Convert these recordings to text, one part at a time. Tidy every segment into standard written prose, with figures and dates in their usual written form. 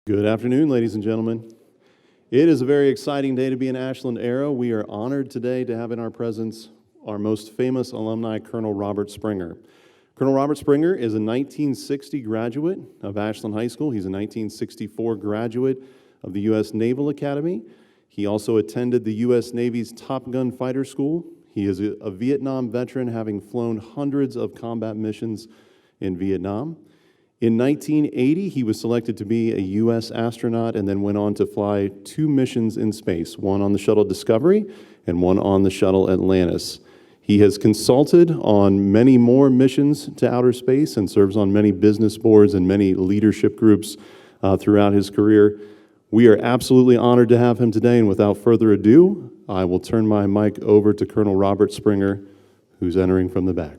Good afternoon, ladies and gentlemen. It is a very exciting day to be in Ashland Arrow. We are honored today to have in our presence our most famous alumni, Colonel Robert Springer. Colonel Robert Springer is a 1960 graduate of Ashland High School. He's a 1964 graduate of the U.S. Naval Academy. He also attended the U.S. Navy's Top Gun Fighter School. He is a Vietnam veteran, having flown hundreds of combat missions in Vietnam. In 1980, he was selected to be a U.S. astronaut and then went on to fly 2 missions in space, one on the shuttle Discovery and one on the shuttle Atlantis. He has consulted on many more missions to outer space and serves on many business boards and many leadership groups throughout his career. We are absolutely honored to have him today, and without further ado, I will turn my mic over to Colonel Robert Springer, who's entering from the back.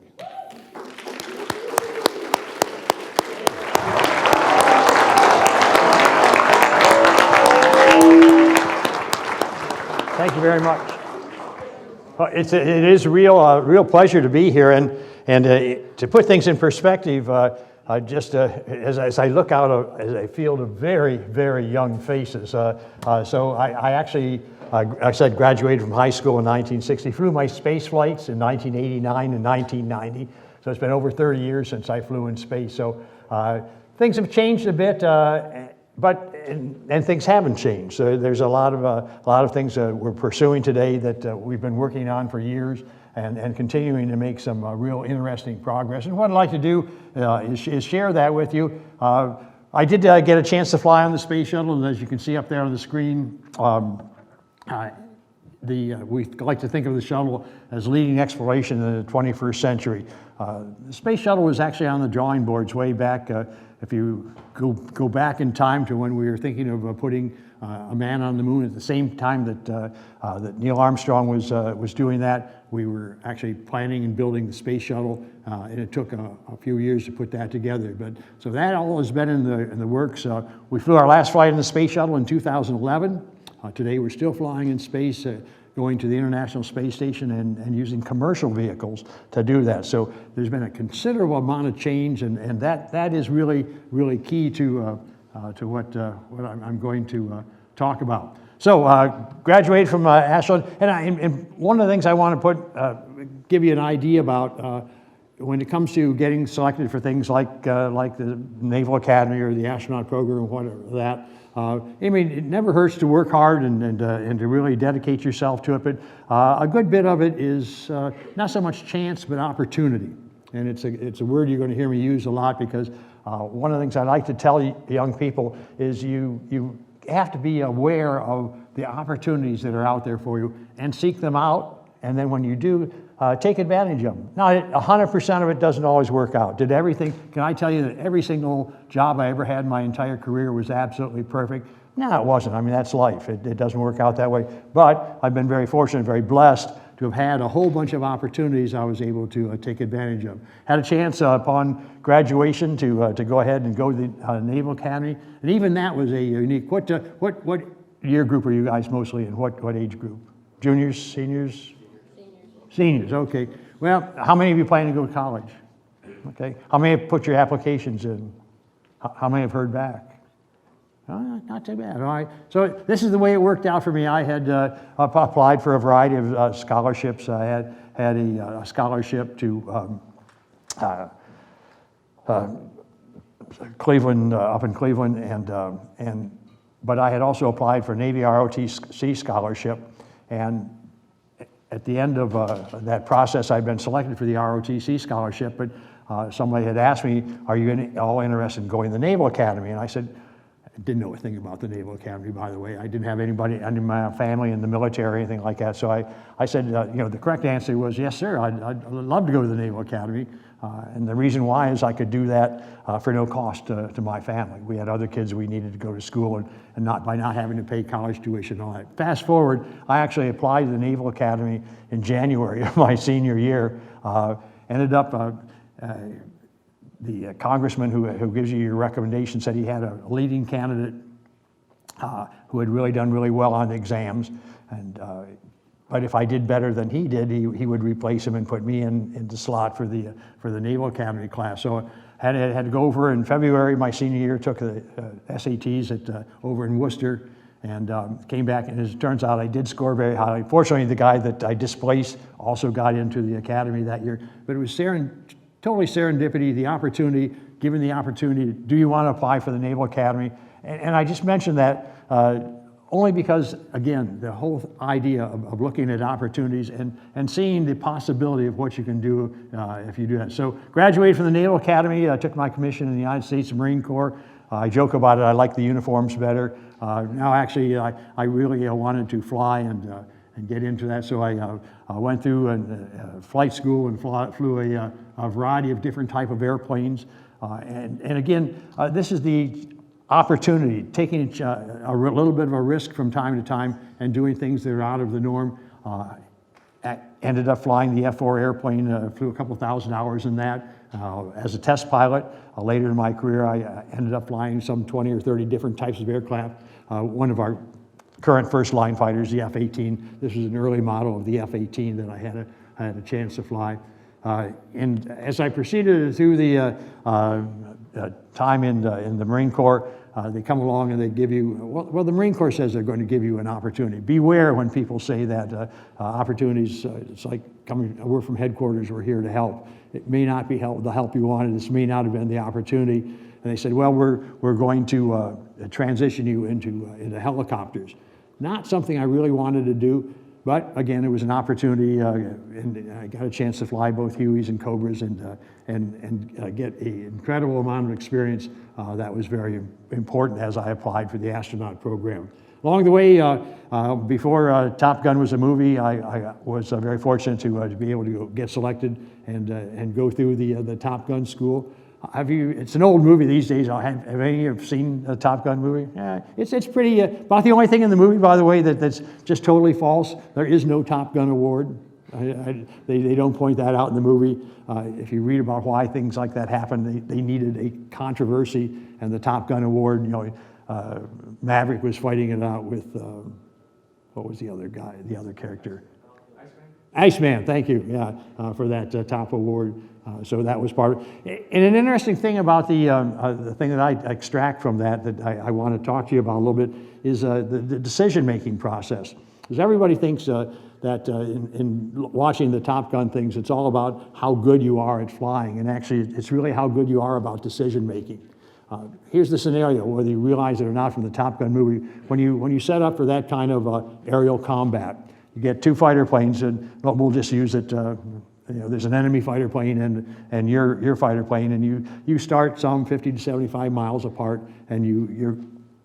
Thank you very much. It is a real pleasure to be here, and to put things in perspective, as I look out as a field of very, very young faces. So I actually, I said graduated from high school in 1960, flew my space flights in 1989 and 1990. So it's been over 30 years since I flew in space. So things have changed a bit, but things haven't changed. So there's a lot of things we're pursuing today that we've been working on for years, and continuing to make some real interesting progress. And what I'd like to do is share that with you. I did get a chance to fly on the space shuttle, and as you can see up there on the screen, we like to think of the shuttle as leading exploration in the 21st century. The space shuttle was actually on the drawing boards way back. If you go back in time to when we were thinking of putting a man on the moon at the same time that Neil Armstrong was doing that, we were actually planning and building the space shuttle, and it took a few years to put that together. But so that all has been in the works. We flew our last flight in the space shuttle in 2011. Today we're still flying in space, going to the International Space Station and using commercial vehicles to do that. So there's been a considerable amount of change, and that is really, really key to what I'm going to talk about. So graduated from Ashland, and one of the things I want to give you an idea about when it comes to getting selected for things like the Naval Academy or the astronaut program or whatever that. I mean, it never hurts to work hard and to really dedicate yourself to it, but a good bit of it is not so much chance, but opportunity. And it's a word you're going to hear me use a lot, because one of the things I like to tell young people is you have to be aware of the opportunities that are out there for you and seek them out, and then when you do, take advantage of them. Now, 100% of it doesn't always work out. Did everything, can I tell you that every single job I ever had in my entire career was absolutely perfect? No, it wasn't. I mean, that's life. It doesn't work out that way. But I've been very fortunate, very blessed to have had a whole bunch of opportunities I was able to take advantage of. Had a chance upon graduation to go ahead and go to the Naval Academy, and even that was a unique. What year group are you guys mostly in? What age group? Juniors, seniors? Seniors, okay. Well, how many of you plan to go to college? Okay. How many have put your applications in? How many have heard back? Not too bad, all right. So this is the way it worked out for me. I had applied for a variety of scholarships. I had a scholarship to Cleveland, up in Cleveland, but I had also applied for Navy ROTC scholarship, and at the end of that process, I'd been selected for the ROTC scholarship, but somebody had asked me, are you all interested in going to the Naval Academy? And I said, I didn't know a thing about the Naval Academy, by the way. I didn't have anybody in my family in the military or anything like that. So I said, the correct answer was, yes, sir, I'd love to go to the Naval Academy. And the reason why is I could do that for no cost to my family. We had other kids we needed to go to school, and by not having to pay college tuition and all that. Fast forward, I actually applied to the Naval Academy in January of my senior year. Ended up, the congressman who gives you your recommendation said he had a leading candidate who had really done really well on the exams, but if I did better than he did, he would replace him and put me in the slot for the Naval Academy class. So had to go over in February, my senior year, took the SATs over in Worcester, and came back, and as it turns out, I did score very highly. Fortunately, the guy that I displaced also got into the academy that year, but it was totally serendipity, the opportunity, given the opportunity, do you want to apply for the Naval Academy? And I just mentioned that only because, again, the whole idea of looking at opportunities and seeing the possibility of what you can do if you do that. So graduated from the Naval Academy, I took my commission in the United States Marine Corps. I joke about it, I like the uniforms better. Now actually, I really wanted to fly and get into that, so I went through flight school and flew a variety of different type of airplanes. And again, this is the opportunity, taking a little bit of a risk from time to time and doing things that are out of the norm. Ended up flying the F-4 airplane, flew a couple thousand hours in that as a test pilot. Later in my career, I ended up flying some 20 or 30 different types of aircraft. One of our current first line fighters, the F-18. This was an early model of the F-18 that I had a chance to fly. And as I proceeded through the time in the Marine Corps, they come along and they give you, well, the Marine Corps says they're going to give you an opportunity. Beware when people say that opportunities, it's like we're from headquarters, we're here to help. It may not be the help you wanted, this may not have been the opportunity. And they said, well, we're going to transition you into helicopters. Not something I really wanted to do, but again, it was an opportunity, and I got a chance to fly both Hueys and Cobras and get an incredible amount of experience that was very important as I applied for the astronaut program. Along the way, before Top Gun was a movie, I was very fortunate to be able to get selected and go through the Top Gun school. It's an old movie these days. Have any of you seen a Top Gun movie? Yeah, it's pretty, about the only thing in the movie, by the way, that's just totally false. There is no Top Gun award. They don't point that out in the movie. If you read about why things like that happened, they needed a controversy, and the Top Gun award, Maverick was fighting it out with, what was the other guy, the other character? Iceman, thank you, yeah, for that top award. So that was part of it. And an interesting thing about the thing that I extract from that I want to talk to you about a little bit is the decision-making process. Because everybody thinks that in watching the Top Gun things, it's all about how good you are at flying. And actually, it's really how good you are about decision-making. Here's the scenario, whether you realize it or not from the Top Gun movie. When you set up for that kind of aerial combat, you get two fighter planes, and we'll just use it, there's an enemy fighter plane and your fighter plane, and you start some 50 to 75 miles apart, and you're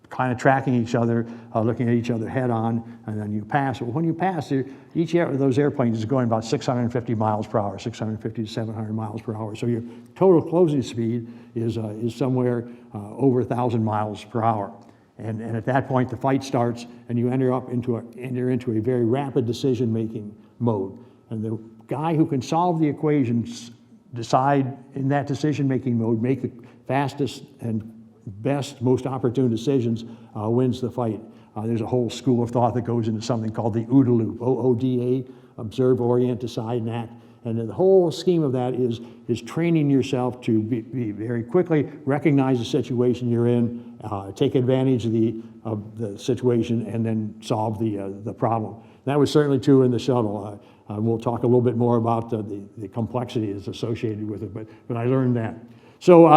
kind of tracking each other, looking at each other head on, and then you pass. Well, when you pass, each of those airplanes is going about 650 miles per hour, 650 to 700 miles per hour. So your total closing speed is somewhere over 1,000 miles per hour. And at that point, the fight starts, and you enter into a very rapid decision-making mode. And the guy who can solve the equations, decide in that decision-making mode, make the fastest and best, most opportune decisions, wins the fight. There's a whole school of thought that goes into something called the OODA loop, O-O-D-A, observe, orient, decide, and act. And the whole scheme of that is training yourself to be very quickly recognize the situation you're in, take advantage of the situation, and then solve the problem. That was certainly true in the shuttle. We'll talk a little bit more about the complexity that's associated with it, but I learned that. So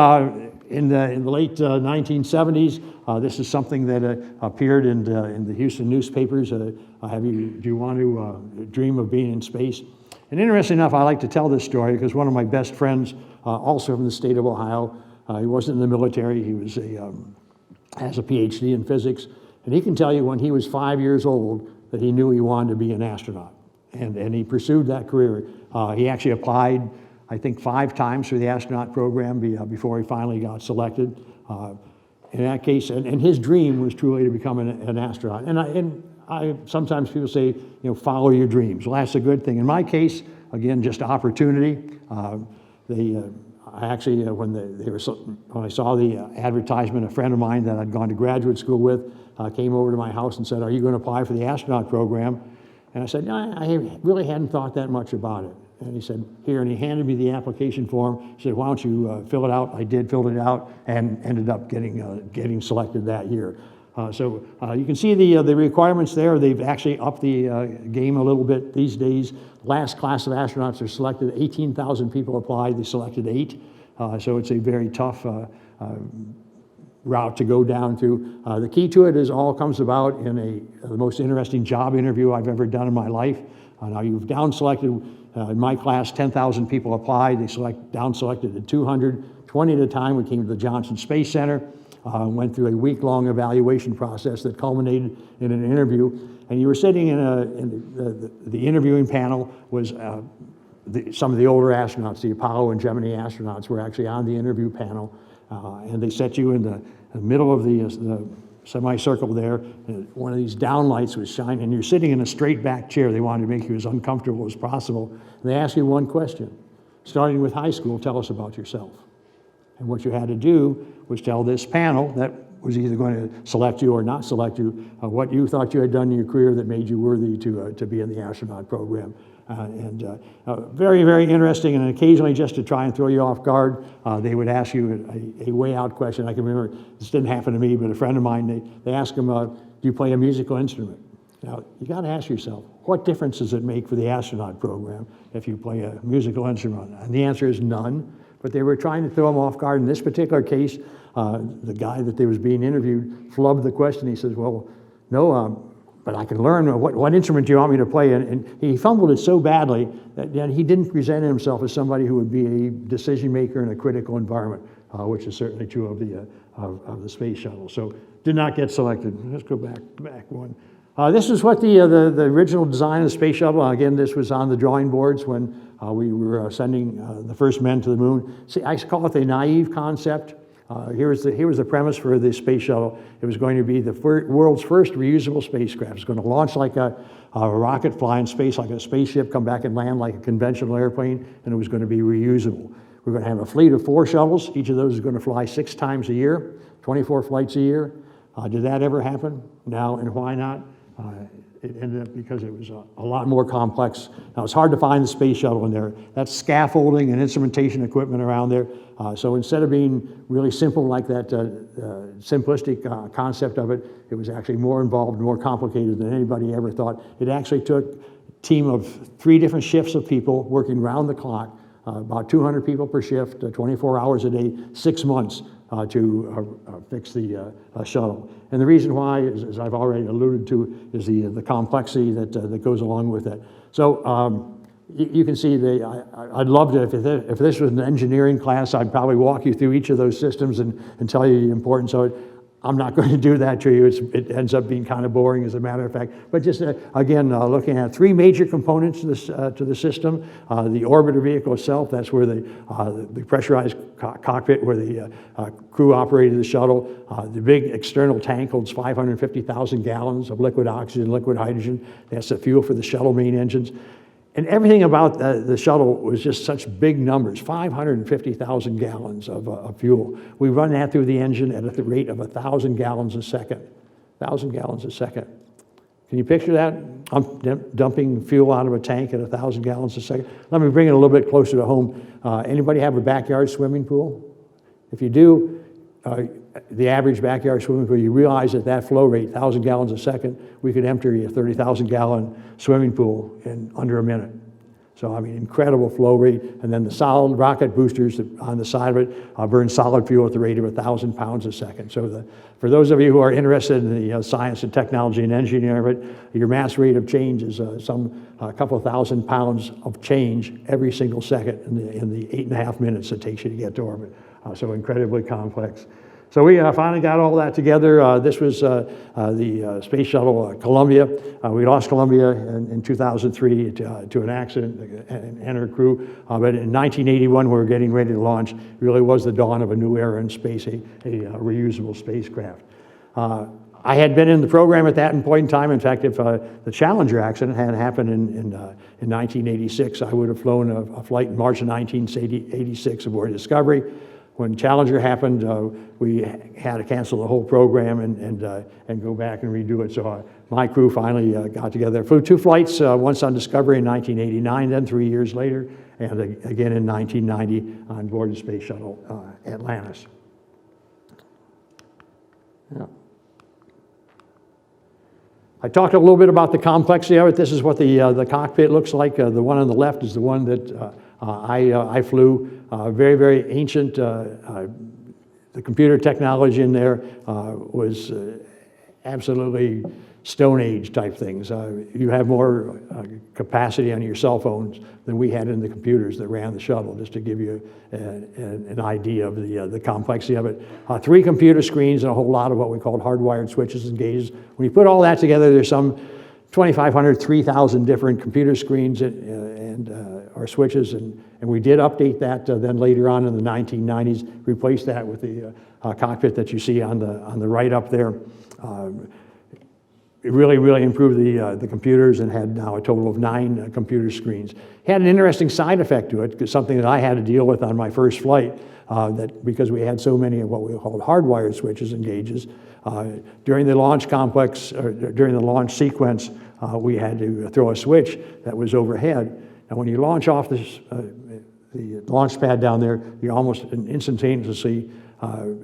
in the late 1970s, this is something that appeared in the Houston newspapers. Do you want to dream of being in space? And interesting enough, I like to tell this story because one of my best friends, also from the state of Ohio, he wasn't in the military, he was has a PhD in physics, and he can tell you when he was 5 years old that he knew he wanted to be an astronaut. And he pursued that career. He actually applied, I think, 5 times for the astronaut program before he finally got selected. In that case, and his dream was truly to become an astronaut. And sometimes people say, follow your dreams. Well, that's a good thing. In my case, again, just opportunity. I actually, when I saw the advertisement, a friend of mine that I'd gone to graduate school with came over to my house and said, "Are you going to apply for the astronaut program?" And I said, "No, I really hadn't thought that much about it." And he said, here, and he handed me the application form. He said, why don't you fill it out? I did, filled it out, and ended up getting selected that year. So you can see the requirements there. They've actually upped the game a little bit these days. Last class of astronauts are selected. 18,000 people applied. They selected 8. So it's a very tough route to go down through. The key to it is all comes about in the most interesting job interview I've ever done in my life. Now you've down selected, in my class, 10,000 people applied. They down selected at 200, 20 at a time. We came to the Johnson Space Center, went through a week-long evaluation process that culminated in an interview. And you were sitting in the interviewing panel was some of the older astronauts, the Apollo and Gemini astronauts were actually on the interview panel. And they set you in the middle of the semicircle there. And one of these downlights was shining, and you're sitting in a straight back chair. They wanted to make you as uncomfortable as possible. And they asked you one question. Starting with high school, tell us about yourself. And what you had to do was tell this panel that was either going to select you or not select you, what you thought you had done in your career that made you worthy to be in the astronaut program. Very, very interesting, and occasionally just to try and throw you off guard, they would ask you a way out question. I can remember, this didn't happen to me, but a friend of mine, they asked him, do you play a musical instrument? Now, you got to ask yourself, what difference does it make for the astronaut program if you play a musical instrument? And the answer is none, but they were trying to throw him off guard. In this particular case, the guy that was being interviewed flubbed the question. He says, well, no, but I can learn, what instrument do you want me to play? And he fumbled it so badly that he didn't present himself as somebody who would be a decision maker in a critical environment, which is certainly true of the space shuttle. So did not get selected. Let's go back one. This is what the original design of the space shuttle, again, this was on the drawing boards when we were sending the first men to the moon. See, I call it the naive concept. Here was the premise for the space shuttle. It was going to be the world's first reusable spacecraft. It's going to launch like a rocket, fly in space like a spaceship, come back and land like a conventional airplane, and it was going to be reusable. We're going to have a fleet of 4 shuttles. Each of those is going to fly 6 times a year, 24 flights a year. Did that ever happen? No, and why not? It ended up because it was a lot more complex. Now, it's hard to find the space shuttle in there. That's scaffolding and instrumentation equipment around there. So instead of being really simple like that simplistic concept of it, it was actually more involved, more complicated than anybody ever thought. It actually took a team of 3 different shifts of people working round the clock, about 200 people per shift, 24 hours a day, 6 months to fix the shuttle. And the reason why, as I've already alluded to, is the complexity that goes along with it. So you can see, I'd love to, if this was an engineering class, I'd probably walk you through each of those systems and tell you the importance of it. I'm not going to do that to you. It ends up being kind of boring, as a matter of fact. But just, again, looking at 3 major components to the system. The orbiter vehicle itself, that's where the pressurized cockpit where the crew operated the shuttle. The big external tank holds 550,000 gallons of liquid oxygen, liquid hydrogen. That's the fuel for the shuttle main engines. And everything about the shuttle was just such big numbers, 550,000 gallons of fuel. We run that through the engine at the rate of 1,000 gallons a second. 1,000 gallons a second. Can you picture that? I'm dumping fuel out of a tank at 1,000 gallons a second. Let me bring it a little bit closer to home. Anybody have a backyard swimming pool? If you do, the average backyard swimming pool, you realize at that flow rate, 1,000 gallons a second, we could empty a 30,000 gallon swimming pool in under a minute. So, I mean, incredible flow rate. And then the solid rocket boosters on the side of it burn solid fuel at the rate of 1,000 pounds a second. So for those of you who are interested in the science and technology and engineering of it, your mass rate of change is a couple of thousand pounds of change every single second in the 8.5 minutes it takes you to get to orbit. So incredibly complex. So we finally got all that together. This was the Space Shuttle Columbia. We lost Columbia in 2003 to an accident and her crew. But in 1981, we were getting ready to launch. Really was the dawn of a new era in space, a reusable spacecraft. I had been in the program at that point in time. In fact, if the Challenger accident had happened in 1986, I would have flown a flight in March of 1986 aboard Discovery. when Challenger happened, we had to cancel the whole program and go back and redo it. So my crew finally got together. Flew 2 flights, once on Discovery in 1989, then 3 years later, and again in 1990 on board the Space Shuttle Atlantis. Yeah. I talked a little bit about the complexity of it. This is what the cockpit looks like. The one on the left is the one that I flew. Very, very ancient. The computer technology in there was absolutely Stone Age type things. You have more capacity on your cell phones than we had in the computers that ran the shuttle, just to give you an idea of the complexity of it. 3 computer screens and a whole lot of what we called hardwired switches and gauges. When you put all that together, there's some 2,500, 3,000 different computer screens or switches, and we did update that then later on in the 1990s, replaced that with the cockpit that you see on the right up there. It really, really improved the computers and had now a total of 9 computer screens. Had an interesting side effect to it, because something that I had to deal with on my first flight, because we had so many of what we called hardwired switches and gauges. During the launch complex, or during the launch sequence, we had to throw a switch that was overhead. And when you launch off the launch pad down there, you're almost instantaneously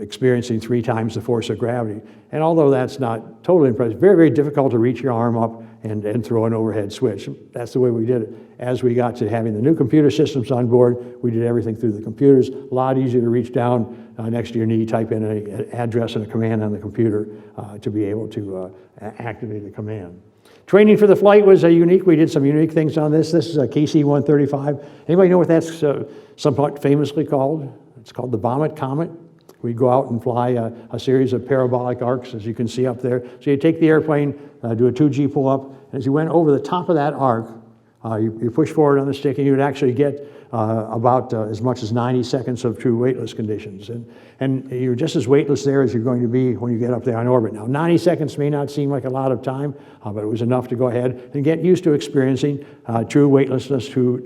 experiencing 3 times the force of gravity. And although that's not totally impressive, very, very difficult to reach your arm up and throw an overhead switch. That's the way we did it. As we got to having the new computer systems on board, we did everything through the computers. A lot easier to reach down next to your knee, type in an address and a command on the computer to be able to activate a command. Training for the flight was unique. We did some unique things on this. This is a KC-135. Anybody know what that's somewhat famously called? It's called the Vomit Comet. We'd go out and fly a series of parabolic arcs, as you can see up there. So you take the airplane, do a 2G pull-up, and as you went over the top of that arc, you push forward on the stick, and you would actually get about as much as 90 seconds of true weightless conditions. And you're just as weightless there as you're going to be when you get up there on orbit. Now, 90 seconds may not seem like a lot of time, but it was enough to go ahead and get used to experiencing true weightlessness, true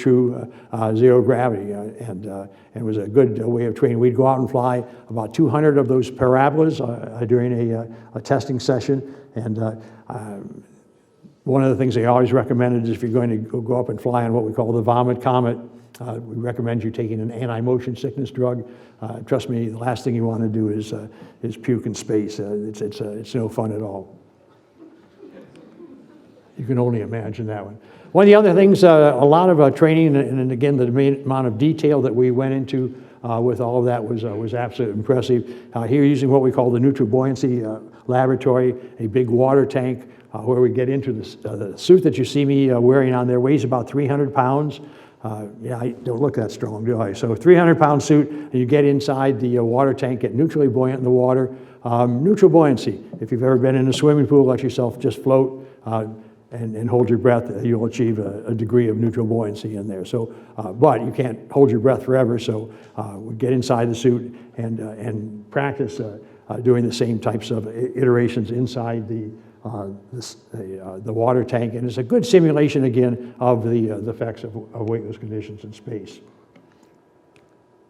zero gravity, and it was a good way of training. We'd go out and fly about 200 of those parabolas during a testing session, and one of the things they always recommended is if you're going to go up and fly on what we call the Vomit Comet, we recommend you taking an anti-motion sickness drug. Trust me, the last thing you want to do is puke in space. It's no fun at all. You can only imagine that one. One of the other things, a lot of training, and again, the amount of detail that we went into with all of that was absolutely impressive. Here, using what we call the neutral buoyancy laboratory, a big water tank, where we get into the suit that you see me wearing on there, weighs about 300 pounds. Yeah, I don't look that strong, do I? So 300-pound suit, and you get inside the water tank, get neutrally buoyant in the water. Neutral buoyancy, if you've ever been in a swimming pool, let yourself just float and hold your breath, you'll achieve a degree of neutral buoyancy in there. So, but you can't hold your breath forever, so we get inside the suit and practice doing the same types of iterations inside the water tank, and it's a good simulation again of the effects of weightless conditions in space.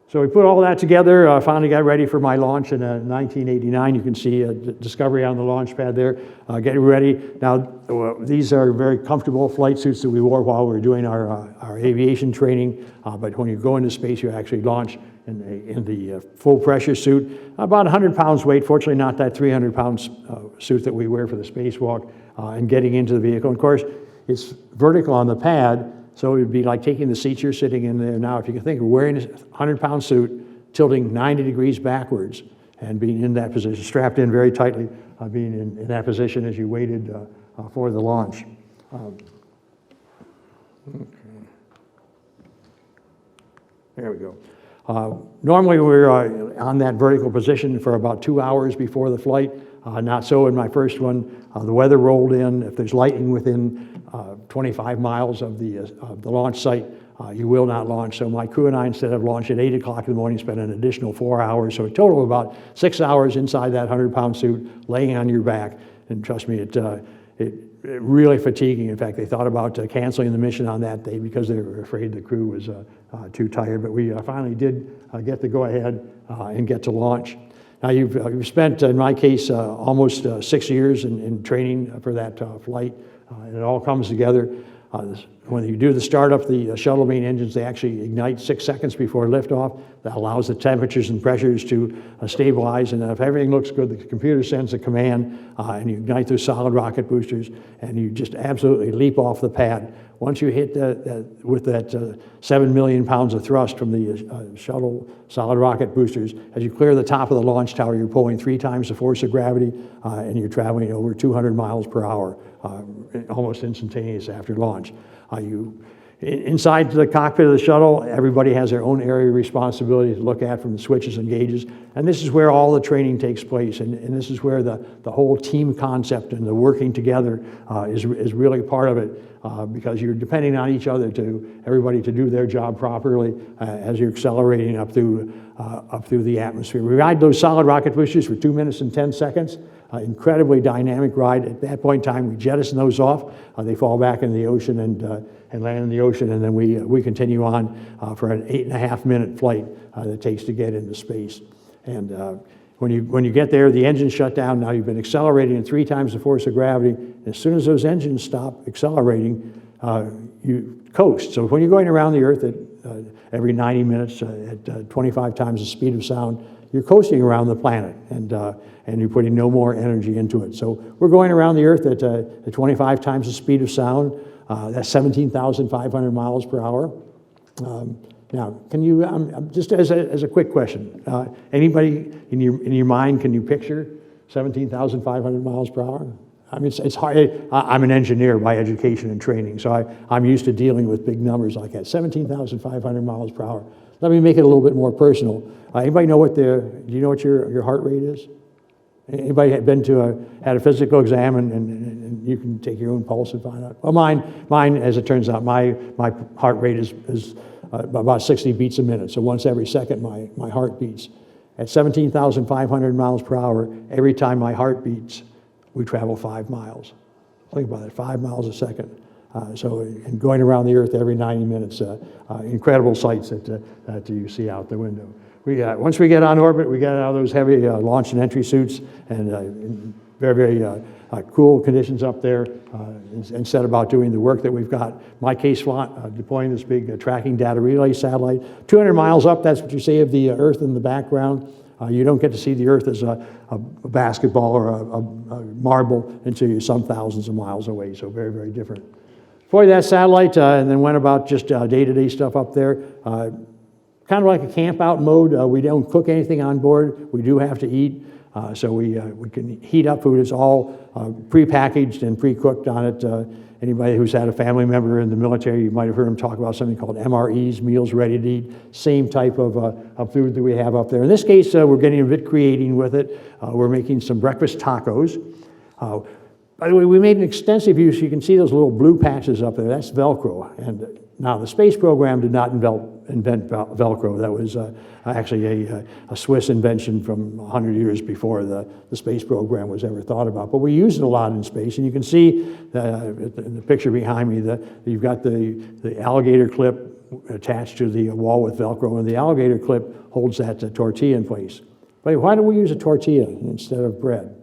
So we put all that together, finally got ready for my launch in 1989. You can see Discovery on the launch pad there, getting ready. Now, these are very comfortable flight suits that we wore while we were doing our aviation training, but when you go into space, you actually launch in the full pressure suit, about 100 pounds weight, fortunately not that 300 pounds suit that we wear for the spacewalk, and getting into the vehicle. And of course, it's vertical on the pad, so it would be like taking the seat you're sitting in there now. If you can think of wearing a 100-pound suit, tilting 90 degrees backwards, and being in that position, strapped in very tightly, being in that position as you waited for the launch. Okay. There we go. Normally we're on that vertical position for about 2 hours before the flight. Not so in my first one. The weather rolled in. If there's lightning within 25 miles of the launch site, you will not launch. So my crew and I, instead of launch at 8 o'clock in the morning, spent an additional 4 hours. So a total of about 6 hours inside that 100-pound suit, laying on your back. And trust me, really fatiguing. In fact, they thought about canceling the mission on that day because they were afraid the crew was too tired. But we finally did get the go-ahead and get to launch. Now, you've spent, in my case, almost 6 years in training for that flight, and it all comes together. When you do the startup, the shuttle main engines, they actually ignite 6 seconds before liftoff. That allows the temperatures and pressures to stabilize, and if everything looks good, the computer sends a command, and you ignite those solid rocket boosters, and you just absolutely leap off the pad. Once you hit with that 7 million pounds of thrust from the shuttle solid rocket boosters, as you clear the top of the launch tower, you're pulling 3 times the force of gravity, and you're traveling over 200 miles per hour, almost instantaneous after launch. Inside the cockpit of the shuttle, everybody has their own area of responsibility to look at from the switches and gauges, and this is where all the training takes place, and this is where the whole team concept and the working together is really part of it, because you're depending on each other everybody to do their job properly as you're accelerating up through the atmosphere. We ride those solid rocket boosters for 2 minutes and 10 seconds. Incredibly dynamic ride. At that point in time, we jettison those off. They fall back in the ocean and land in the ocean, and then we continue on for an 8.5-minute flight that it takes to get into space. And when you get there, the engines shut down. Now you've been accelerating at 3 times the force of gravity. As soon as those engines stop accelerating, you coast. So when you're going around the Earth at every 90 minutes at 25 times the speed of sound, you're coasting around the planet, and you're putting no more energy into it. So we're going around the Earth at 25 times the speed of sound. That's 17,500 miles per hour. Now, can you, just as a quick question, anybody in your mind, can you picture 17,500 miles per hour? I mean, it's hard. I'm an engineer by education and training, so I'm used to dealing with big numbers like that. 17,500 miles per hour. Let me make it a little bit more personal. Anybody know do you know what your heart rate is? Anybody had a physical exam and you can take your own pulse and find out? Well, mine, as it turns out, my heart rate is about 60 beats a minute. So once every second, my heart beats. At 17,500 miles per hour, every time my heart beats, we travel 5 miles. Think about it, 5 miles a second. And going around the Earth every 90 minutes, incredible sights that you see out the window. Once we get on orbit, we get out of those heavy launch and entry suits, and very, very cool conditions up there, and set about doing the work that we've got. My case, deploying this big tracking data relay satellite. 200 miles up, that's what you see of the Earth in the background. You don't get to see the Earth as a basketball or a marble until you're some thousands of miles away, so very, very different. Deployed that satellite and then went about just day-to-day stuff up there. Kind of like a camp out mode. We don't cook anything on board. We do have to eat, so we can heat up food. It's all pre-packaged and pre-cooked on it. Anybody who's had a family member in the military, you might have heard them talk about something called MREs, meals ready to eat. Same type of food that we have up there. In this case, we're getting a bit creative with it. We're making some breakfast tacos. By the way, we made an extensive use. You can see those little blue patches up there. That's Velcro. And now the space program did not invent Velcro. That was actually a Swiss invention from 100 years before the space program was ever thought about. But we use it a lot in space. And you can see in the picture behind me that you've got the alligator clip attached to the wall with Velcro, and the alligator clip holds that tortilla in place. But why do we use a tortilla instead of bread?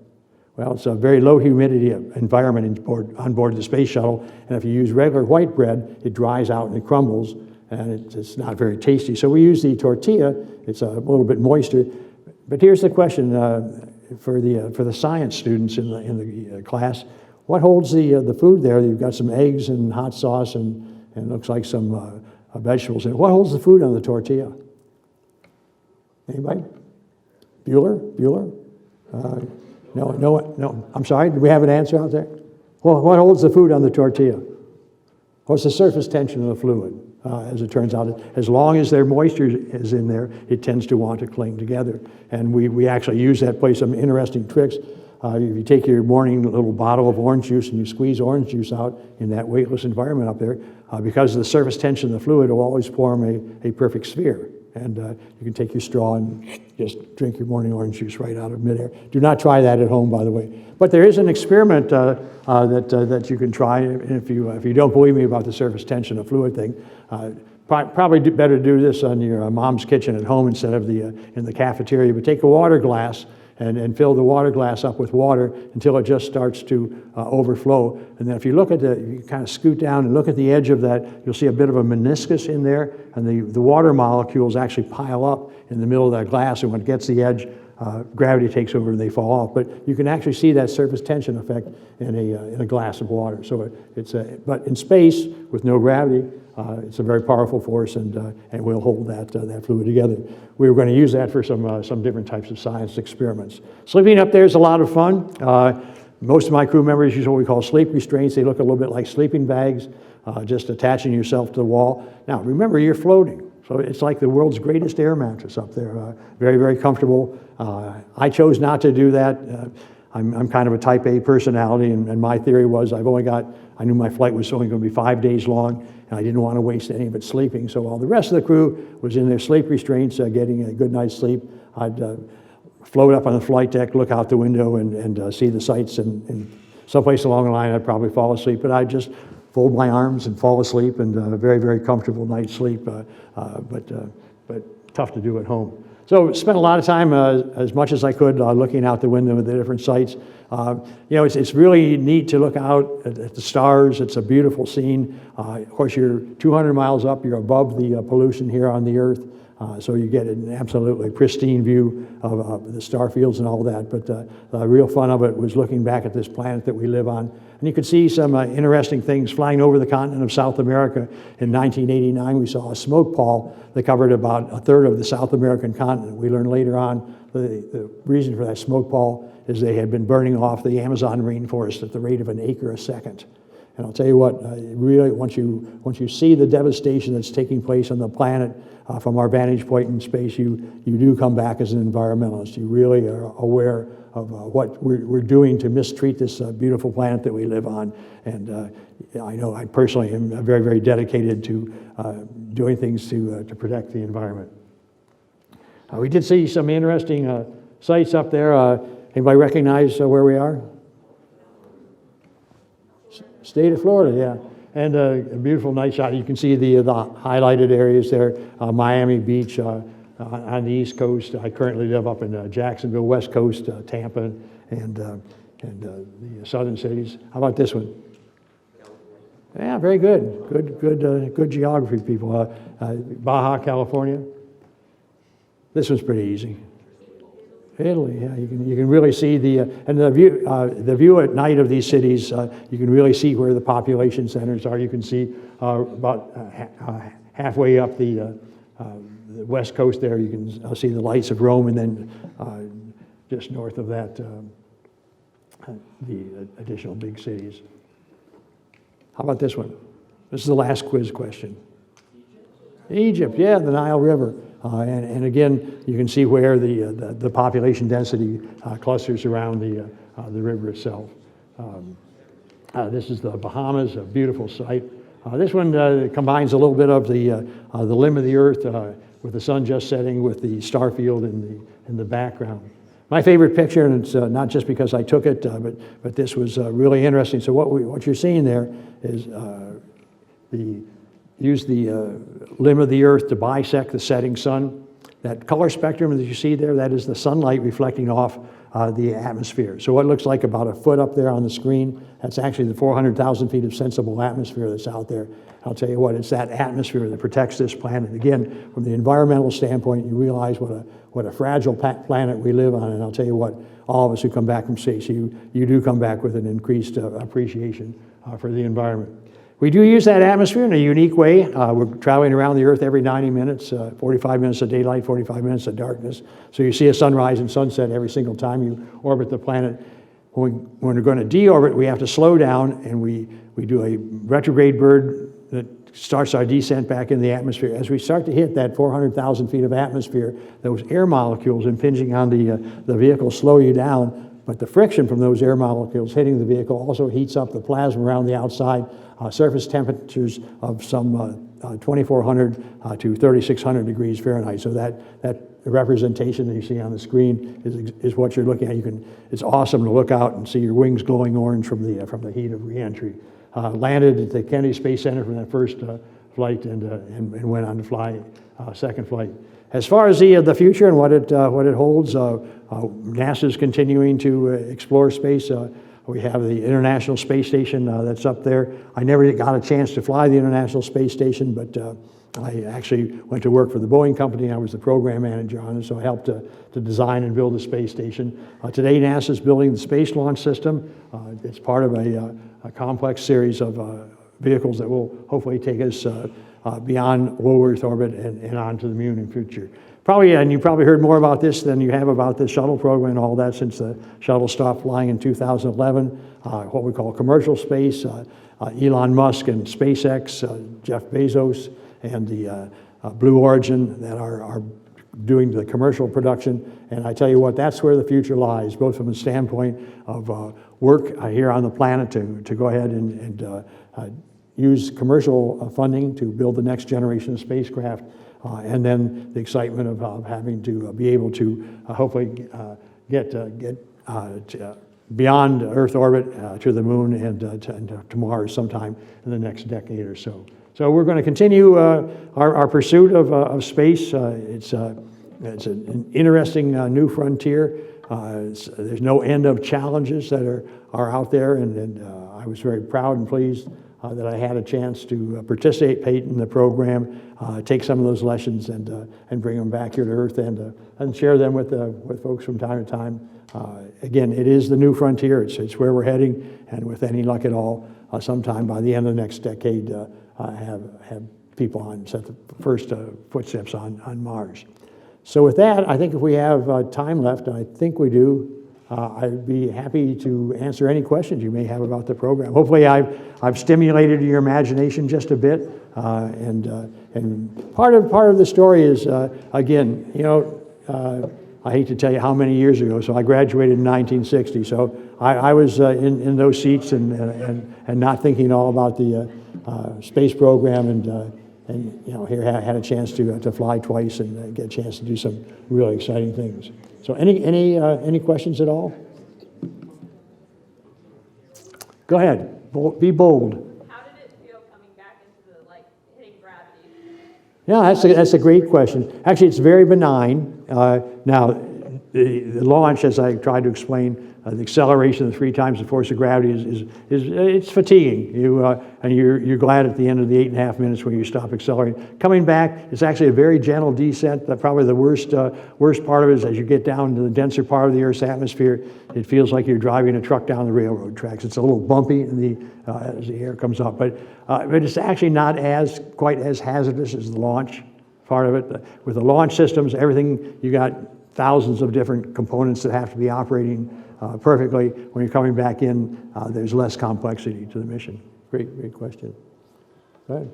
Well, it's a very low humidity environment on board the space shuttle, and if you use regular white bread, it dries out and it crumbles, and it's not very tasty. So we use the tortilla. It's a little bit moister. But here's the question for the science students in the class: what holds the food there? You've got some eggs and hot sauce and looks like some vegetables in it. What holds the food on the tortilla? Anybody? Bueller? No. I'm sorry, do we have an answer out there? Well, what holds the food on the tortilla? What's the surface tension of the fluid? As it turns out, as long as their moisture is in there, it tends to want to cling together. And we actually use that, play some interesting tricks. If you take your morning little bottle of orange juice and you squeeze orange juice out in that weightless environment up there, because of the surface tension of the fluid, it will always form a perfect sphere. and you can take your straw and just drink your morning orange juice right out of midair. Do not try that at home, by the way. But there is an experiment that you can try if you don't believe me about the surface tension of fluid thing. Probably better do this on your mom's kitchen at home instead of in the cafeteria. But take a water glass and fill the water glass up with water until it just starts to overflow. And then if you look at you kind of scoot down and look at the edge of that, you'll see a bit of a meniscus in there, and the water molecules actually pile up in the middle of that glass, and when it gets the edge, gravity takes over and they fall off. But you can actually see that surface tension effect in a glass of water. So but in space with no gravity, it's a very powerful force, and will hold that fluid together. We were going to use that for some different types of science experiments. Sleeping up there is a lot of fun. Most of my crew members use what we call sleep restraints. They look a little bit like sleeping bags, just attaching yourself to the wall. Now, remember, you're floating. So it's like the world's greatest air mattress up there. Very, very comfortable. I chose not to do that. I'm kind of a type A personality, and my theory was I knew my flight was only going to be 5 days long, and I didn't want to waste any of it sleeping. So while the rest of the crew was in their sleep restraints, getting a good night's sleep, I'd float up on the flight deck, look out the window, and see the sights. And someplace along the line, I'd probably fall asleep, but I'd just fold my arms and fall asleep, and a very, very comfortable night's sleep, but tough to do at home. So spent a lot of time, as much as I could, looking out the window at the different sites. It's really neat to look out at the stars. It's a beautiful scene. Of course, you're 200 miles up. You're above the pollution here on the Earth. So you get an absolutely pristine view of the star fields and all that. But the real fun of it was looking back at this planet that we live on. And you could see some interesting things flying over the continent of South America. In 1989, we saw a smoke pall that covered about a third of the South American continent. We learned later on the reason for that smoke pall is they had been burning off the Amazon rainforest at the rate of an acre a second. And I'll tell you what, really, once you see the devastation that's taking place on the planet from our vantage point in space, you do come back as an environmentalist. You really are aware of what we're doing to mistreat this beautiful planet that we live on. And I know I personally am very, very dedicated to doing things to protect the environment. We did see some interesting sites up there. Anybody recognize where we are? State of Florida, yeah. And a beautiful night shot. You can see the highlighted areas there. Miami Beach on the East Coast. I currently live up in Jacksonville, West Coast, Tampa, and the southern cities. How about this one? Yeah, very good. Good geography, people. Baja, California. This one's pretty easy. Italy, yeah, you can really see the view at night of these cities. You can really see where the population centers are. You can see about halfway up the west coast there. You can see the lights of Rome, and then just north of that, the additional big cities. How about this one? This is the last quiz question. Egypt, yeah, the Nile River. And again, you can see where the population density clusters around the river itself. This is the Bahamas, a beautiful site. This one combines a little bit of the limb of the Earth with the sun just setting, with the star field in the background. My favorite picture, and it's not just because I took it, but this was really interesting. So what you're seeing there is use the limb of the Earth to bisect the setting sun. That color spectrum that you see there, that is the sunlight reflecting off the atmosphere. So what looks like about a foot up there on the screen, that's actually the 400,000 feet of sensible atmosphere that's out there. I'll tell you what, it's that atmosphere that protects this planet. Again, from the environmental standpoint, you realize what a fragile planet we live on, and I'll tell you what, all of us who come back from space, you do come back with an increased appreciation for the environment. We do use that atmosphere in a unique way. We're traveling around the Earth every 90 minutes, 45 minutes of daylight, 45 minutes of darkness. So you see a sunrise and sunset every single time you orbit the planet. When we're going to deorbit, we have to slow down, and we do a retrograde bird that starts our descent back in the atmosphere. As we start to hit that 400,000 feet of atmosphere, those air molecules impinging on the vehicle slow you down. But the friction from those air molecules hitting the vehicle also heats up the plasma around the outside, surface temperatures of some 2,400 to 3,600 degrees Fahrenheit. So that representation that you see on the screen is what you're looking at. It's awesome to look out and see your wings glowing orange from the heat of reentry. Landed at the Kennedy Space Center for that first flight and went on to fly second flight. As far as the future and what it holds, NASA's continuing to explore space. We have the International Space Station that's up there. I never got a chance to fly the International Space Station, but I actually went to work for the Boeing company. I was the program manager on it, so I helped to design and build the space station. Today, NASA's building the Space Launch System. It's part of a complex series of vehicles that will hopefully take us beyond low Earth orbit and onto the moon in future. And you probably heard more about this than you have about the shuttle program and all that since the shuttle stopped flying in 2011. What we call commercial space, Elon Musk and SpaceX, Jeff Bezos, and the Blue Origin that are doing the commercial production. And I tell you what, that's where the future lies, both from the standpoint of work here on the planet to go ahead and use commercial funding to build the next generation of spacecraft, and then the excitement of having to be able to hopefully get beyond Earth orbit to the moon and to Mars sometime in the next decade or so. So we're going to continue our pursuit of space. It's an interesting new frontier. There's no end of challenges that are out there, and I was very proud and pleased that I had a chance to participate in the program, take some of those lessons and bring them back here to Earth and share them with folks from time to time. Again, it is the new frontier. It's where we're heading, and with any luck at all, sometime by the end of the next decade, have people set the first footsteps on Mars. So with that, I think if we have time left, and I think we do, I'd be happy to answer any questions you may have about the program. Hopefully I've stimulated your imagination just a bit. And part of the story is, again, I hate to tell you how many years ago, so I graduated in 1960, so I was in those seats and not thinking all about the space program, and here had a chance to fly twice and get a chance to do some really exciting things. So any questions at all? Go ahead. Be bold. How did it feel coming back into the hitting gravity? Yeah, that's a great question. Actually, it's very benign. Now, the launch, as I tried to explain, the acceleration of 3 times the force of gravity it's fatiguing. You're glad at the end of the 8.5 minutes when you stop accelerating. Coming back, it's actually a very gentle descent. Probably the worst part of it is as you get down to the denser part of the Earth's atmosphere, it feels like you're driving a truck down the railroad tracks. It's a little bumpy as the air comes up, but it's actually not quite as hazardous as the launch part of it. With the launch systems, everything, you got thousands of different components that have to be operating perfectly. When you're coming back in, there's less complexity to the mission. Great question. Go ahead.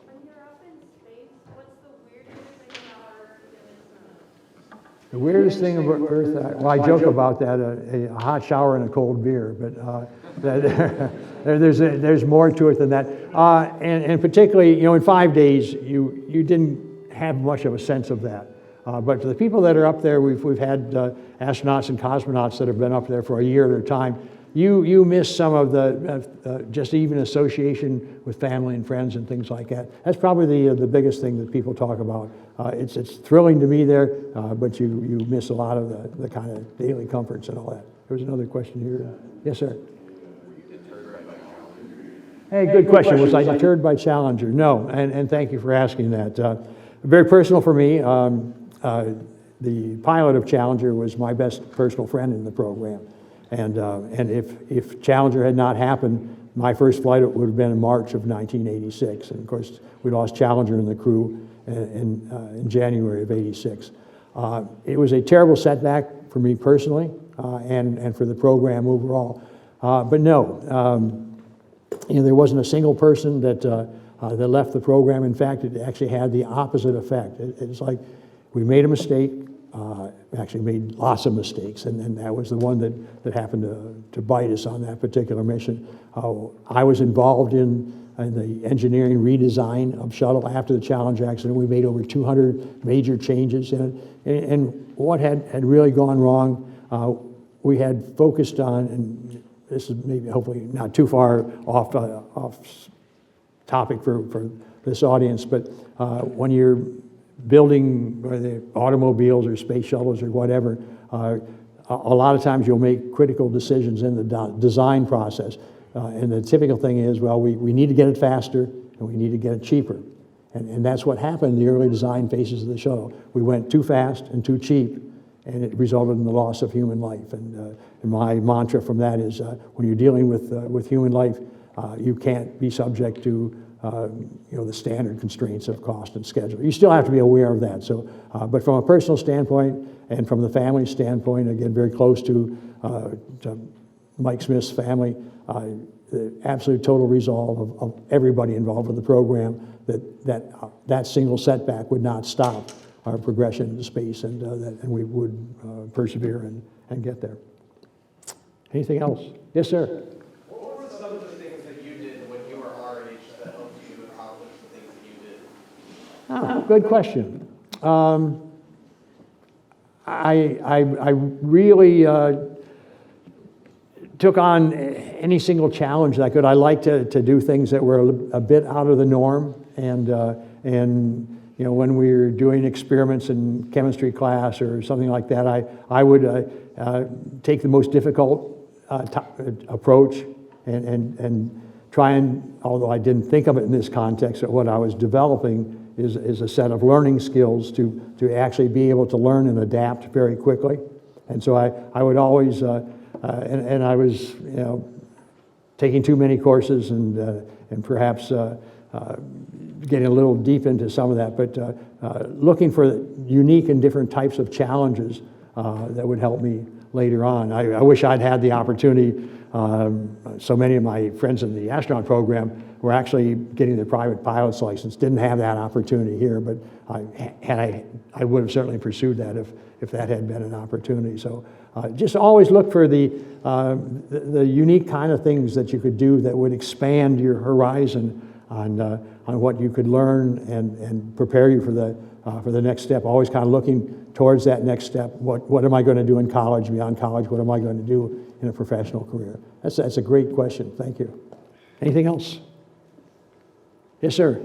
When you're up in space, what's the weirdest thing about Earth? The weirdest thing about Earth, well, I joke about that, a hot shower and a cold beer, but there's more to it than that. And particularly, in 5 days, you didn't have much of a sense of that. But for the people that are up there, we've had astronauts and cosmonauts that have been up there for a year at a time. You miss some of the just even association with family and friends and things like that. That's probably the biggest thing that people talk about. It's thrilling to be there, but you miss a lot of the kind of daily comforts and all that. There was another question here. Yes, sir. Hey, good question. Was I deterred by Challenger? No, and thank you for asking that. Very personal for me. The pilot of Challenger was my best personal friend in the program. And if Challenger had not happened, my first flight would have been in March of 1986. And of course, we lost Challenger and the crew in January of '86. It was a terrible setback for me personally and for the program overall. But no, there wasn't a single person that left the program. In fact, it actually had the opposite effect. It's like we made a mistake, actually made lots of mistakes, and that was the one that happened to bite us on that particular mission. I was involved in the engineering redesign of shuttle after the Challenge accident. We made over 200 major changes in it, and what had really gone wrong, we had focused on, and this is maybe hopefully not too far off topic for this audience, but when you're building whether automobiles or space shuttles or whatever, a lot of times you'll make critical decisions in the design process. And the typical thing is, well, we need to get it faster and we need to get it cheaper. And that's what happened in the early design phases of the shuttle. We went too fast and too cheap, and it resulted in the loss of human life. And my mantra from that is, when you're dealing with human life, you can't be subject to the standard constraints of cost and schedule. You still have to be aware of that. So, but from a personal standpoint and from the family standpoint, again, very close to Mike Smith's family, the absolute total resolve of everybody involved with the program that single setback would not stop our progression into space, and we would persevere and get there. Anything else? Yes, sir. What were some of the things that you did when you were our age that helped you accomplish the things that you did? Oh, good question. I really took on any single challenge that I could. I like to do things that were a bit out of the norm, and when we were doing experiments in chemistry class or something like that, I would take the most difficult approach and try and, although I didn't think of it in this context, but what I was developing is a set of learning skills to actually be able to learn and adapt very quickly. And so I would always, and I was, taking too many courses and perhaps getting a little deep into some of that, but looking for unique and different types of challenges that would help me later on. I wish I'd had the opportunity. So many of my friends in the astronaut program were actually getting their private pilot's license. Didn't have that opportunity here, but I would have certainly pursued that if that had been an opportunity. So just always look for the unique kind of things that you could do that would expand your horizon on what you could learn and prepare you for the next step. Always kind of looking towards that next step. What am I going to do in college, beyond college? What am I going to do in a professional career? That's a great question. Thank you. Anything else? Yes, sir.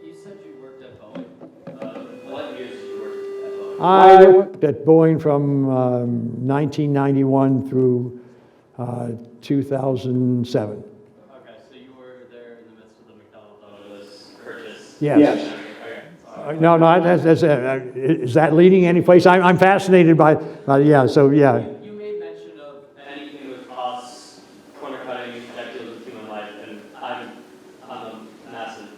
You said you worked at Boeing. What years did you work at Boeing? I worked at Boeing from 1991 through 2007. Okay, so you were there in the midst of the McDonnell-Douglas purchase. Yes. Okay. No, that's is that leading any place? I'm fascinated by yeah. So yeah. You made mention of anything with costs, corner cutting, that deals with human life, and I'm a massive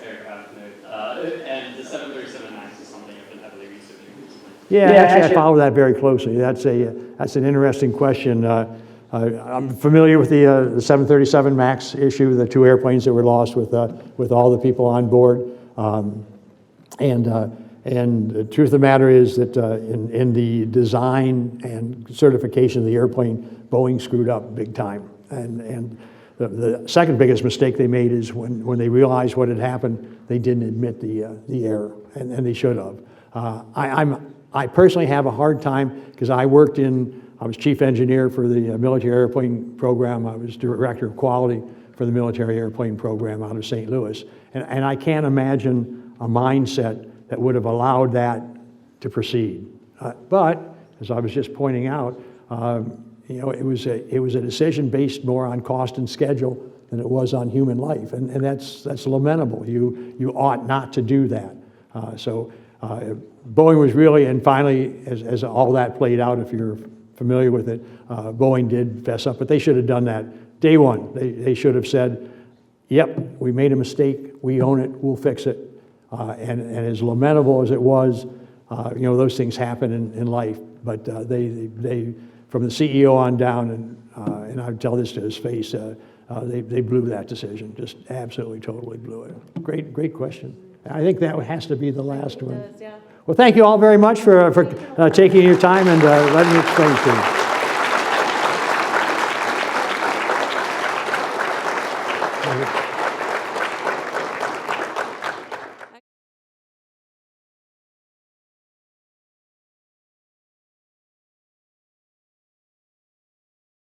aircraft nerd, and the 737 MAX is something I've been heavily researching recently. Yeah, actually, I follow that very closely. That's an interesting question. I'm familiar with the 737 MAX issue, the two airplanes that were lost with all the people on board. And the truth of the matter is that in the design and certification of the airplane, Boeing screwed up big time. And the second biggest mistake they made is when they realized what had happened, they didn't admit the error, and they should have. I personally have a hard time because I was chief engineer for the military airplane program. I was director of quality for the military airplane program out of St. Louis. And I can't imagine a mindset that would have allowed that to proceed. But as I was just pointing out, it was a decision based more on cost and schedule than it was on human life, and that's lamentable. You ought not to do that. So Boeing was really, and finally, as all that played out, if you're familiar with it, Boeing did fess up, but they should have done that day one. They should have said, yep, we made a mistake, we own it, we'll fix it. And as lamentable as it was, those things happen in life, but they from the CEO on down, and I would tell this to his face, they blew that decision, just absolutely, totally blew it. Great question. I think that has to be the last one. Does, yeah. Well, thank you all very much for taking your time and letting me explain to you.